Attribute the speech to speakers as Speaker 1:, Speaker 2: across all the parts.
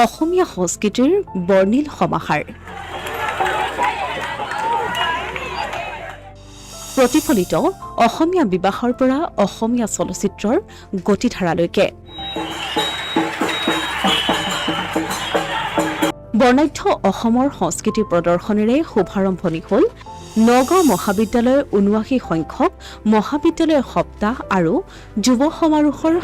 Speaker 1: অসমীয়া সংস্কৃতিৰ বৰ্ণিল সমাহাৰ প্ৰতিফলিত অসমীয়া বিবাহৰ পৰা অসমীয়া চলচ্চিত্ৰৰ গতিধাৰালৈকে বৰ্ণাঢ্য অসমৰ সংস্কৃতি প্ৰদৰ্শনেৰে শুভাৰম্ভণি হ'ল নগাঁও মহাবিদ্যালয়ৰ ৭৯ সংখ্যক মহাবিদ্যালয় সপ্তাহ আৰু যুৱ সমাৰোহৰ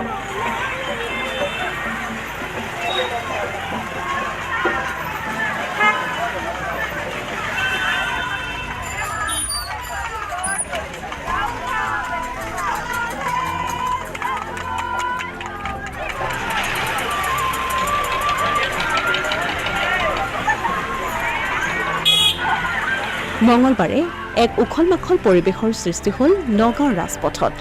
Speaker 1: মঙলবাৰে এক উখল-মাখল পৰিৱেশৰ সৃষ্টি হ'ল নগাঁৱৰ ৰাজপথত।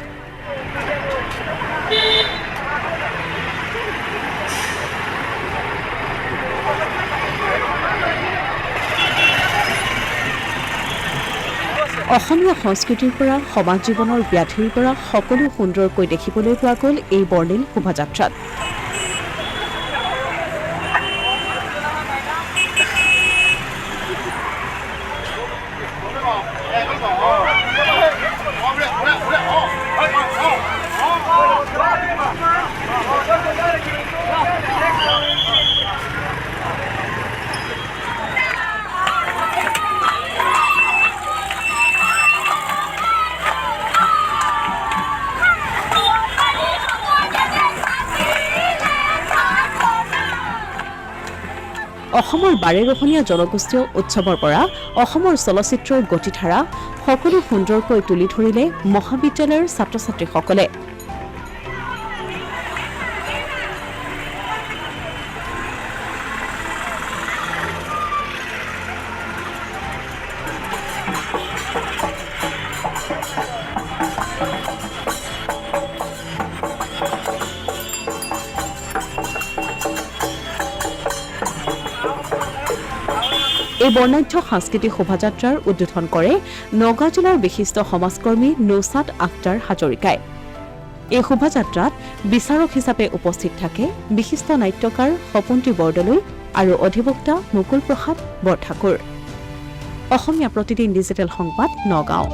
Speaker 1: অসমীয়া সংস্কৃতিৰ পৰা সমাজ জীৱনৰ ব্যাধিৰ পৰা সকলো সুন্দৰকৈ দেখিবলৈ পোৱা গ'ল এই বৰ্ণিল শোভাযাত্ৰাত। অসমৰ বাৰেৰহণীয়া জনগোষ্ঠীয় উৎসৱৰ পৰা অসমৰ চলচ্চিত্ৰৰ গতিধাৰা সকলো সুন্দৰকৈ তুলি ধৰিলে মহাবিদ্যালয়ৰ ছাত্ৰ-ছাত্ৰীসকলে। এই বৰ্ণাঢ্য সাংস্কৃতিক শোভাযাত্ৰাৰ উদ্বোধন কৰে নগাঁও জিলাৰ বিশিষ্ট সমাজকৰ্মী নৌচাদ আখতাৰ হাজৰিকাই। এই শোভাযাত্ৰাত বিচাৰক হিচাপে উপস্থিত থাকে বিশিষ্ট নাট্যকাৰ সপন্তী বৰদলৈ আৰু অধিবক্তা মুকুল প্ৰসাদ বৰঠাকুৰ। অসমীয়া প্ৰতিদিন ডিজিটেল সংবাদ নগাঁও।